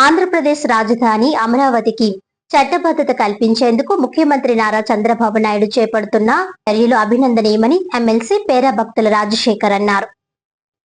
ఆంధ్రప్రదేశ్ రాజధాని అమరావతికి చట్టబద్ధత కల్పించేందుకు ముఖ్యమంత్రి నారా చంద్రబాబు నాయుడు చేపడుతున్న చర్యలు అభినందనీయమని ఎమ్మెల్సీ పేరా భక్తుల రాజశేఖర్ అన్నారు.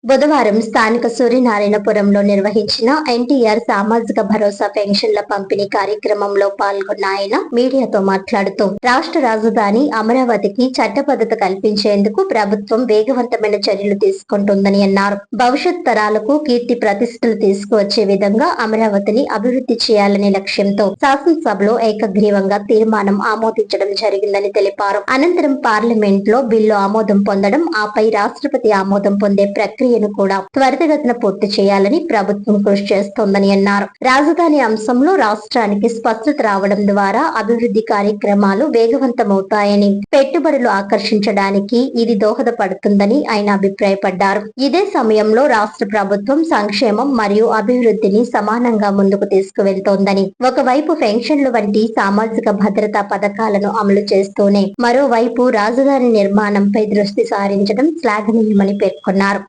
బుధవారం స్థానిక సూర్యనారాయణపురంలో నిర్వహించిన ఎన్టీఆర్ సామాజిక భరోసా పెన్షన్ల పంపిణీ కార్యక్రమంలో పాల్గొన్న ఆయన మీడియాతో మాట్లాడుతూ రాష్ట్ర రాజధాని అమరావతికి చట్టబద్ధత కల్పించేందుకు ప్రభుత్వం వేగవంతమైన చర్యలు తీసుకుంటుందని అన్నారు. భవిష్యత్ తరాలకు కీర్తి ప్రతిష్టలు తీసుకువచ్చే విధంగా అమరావతిని అభివృద్ధి చేయాలనే లక్ష్యంతో శాసనసభలో ఏకగ్రీవంగా తీర్మానం ఆమోదించడం జరిగిందని తెలిపారు. అనంతరం పార్లమెంట్ లో బిల్లు ఆమోదం పొందడం, ఆపై రాష్ట్రపతి ఆమోదం పొందే ప్రక్రియ కూడా త్వరితగతిన పూర్తి చేయాలని ప్రభుత్వం కృషి చేస్తోందని అన్నారు. రాజధాని అంశంలో రాష్ట్రానికి స్పష్టత రావడం ద్వారా అభివృద్ధి కార్యక్రమాలు వేగవంతమవుతాయని, పెట్టుబడులు ఆకర్షించడానికి ఇది దోహదపడుతుందని ఆయన అభిప్రాయపడ్డారు. ఇదే సమయంలో రాష్ట్ర ప్రభుత్వం సంక్షేమం మరియు అభివృద్ధిని సమానంగా ముందుకు తీసుకువెళ్తోందని, ఒకవైపు పెన్షన్లు వంటి సామాజిక భద్రతా పథకాలను అమలు చేస్తూనే మరోవైపు రాజధాని నిర్మాణంపై దృష్టి సారించడం శ్లాఘనీయమని పేర్కొన్నారు.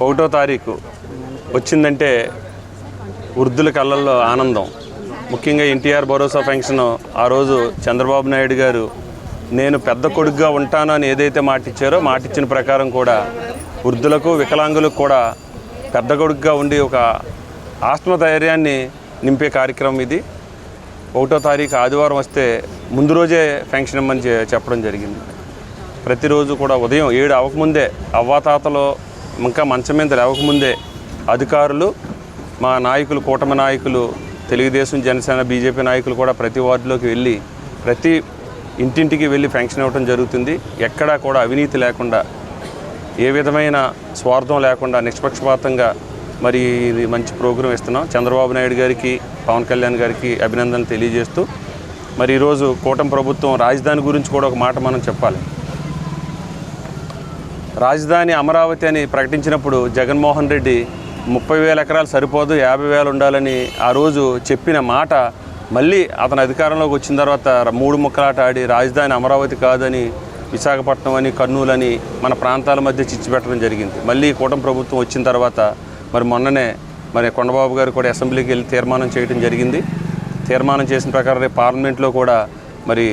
1వ తారీఖు వచ్చిందంటే వృద్ధుల కళ్ళల్లో ఆనందం. ముఖ్యంగా ఎన్టీఆర్ భరోసా పెన్షన్ ఆ రోజు చంద్రబాబు నాయుడు గారు నేను పెద్ద కొడుకుగా ఉంటాను అని ఏదైతే మాటిచ్చారో మాటిచ్చిన ప్రకారం కూడా వృద్ధులకు, వికలాంగులకు కూడా పెద్ద కొడుకుగా ఉండి ఒక ఆత్మధైర్యాన్ని నింపే కార్యక్రమం ఇది. 1వ తారీఖు ఆదివారం వస్తే ముందు రోజే పెన్షన్ ఇమ్మని చెప్పడం జరిగింది. ప్రతిరోజు కూడా ఉదయం 7 అవ్వకముందే, అవ్వాతాతలో ఇంకా మంచం మీద లేవకముందే అధికారులు, మా నాయకులు, కూటమి నాయకులు, తెలుగుదేశం, జనసేన, బీజేపీ నాయకులు కూడా ప్రతి వార్డులోకి వెళ్ళి ప్రతి ఇంటింటికి వెళ్ళి పెన్షన్ ఇవ్వడం జరుగుతుంది. ఎక్కడా కూడా అవినీతి లేకుండా, ఏ విధమైన స్వార్థం లేకుండా నిష్పక్షపాతంగా మరి ఇది మంచి ప్రోగ్రాం ఇస్తున్నాం. చంద్రబాబు నాయుడు గారికి, పవన్ కళ్యాణ్ గారికి అభినందనలు తెలియజేస్తూ మరి ఈరోజు కూటమి ప్రభుత్వం రాజధాని గురించి కూడా ఒక మాట మనం చెప్పాలి. రాజధాని అమరావతి అని ప్రకటించినప్పుడు జగన్మోహన్ రెడ్డి 30,000 ఎకరాలు సరిపోదు, 50,000 ఉండాలని ఆ రోజు చెప్పిన మాట మళ్ళీ అతను అధికారంలోకి వచ్చిన తర్వాత 3 ముక్కలాట ఆడి రాజధాని అమరావతి కాదని విశాఖపట్నం అని, కర్నూలు అని మన ప్రాంతాల మధ్య చిచ్చుపెట్టడం జరిగింది. మళ్ళీ కూటమి ప్రభుత్వం వచ్చిన తర్వాత మరి మొన్ననే మరి కొండబాబు గారు కూడా అసెంబ్లీకి వెళ్ళి తీర్మానం చేయడం జరిగింది. తీర్మానం చేసిన ప్రకారం రేపు పార్లమెంట్లో కూడా మరి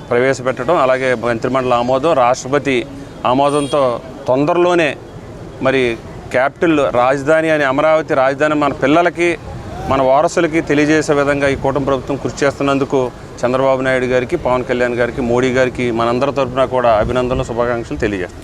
ప్రవేశపెట్టడం, అలాగే మంత్రిమండలి ఆమోదం, రాష్ట్రపతి ఆమోదంతో తొందరలోనే మరి క్యాపిటల్ రాజధాని అని, అమరావతి రాజధాని మన పిల్లలకి, మన వారసులకి తెలియజేసే విధంగా ఈ కూటమి ప్రభుత్వం కృషి చేస్తున్నందుకు చంద్రబాబు నాయుడు గారికి, పవన్ కళ్యాణ్ గారికి, మోడీ గారికి మనందరి తరఫున కూడా అభినందనలు, శుభాకాంక్షలు తెలియజేస్తాం.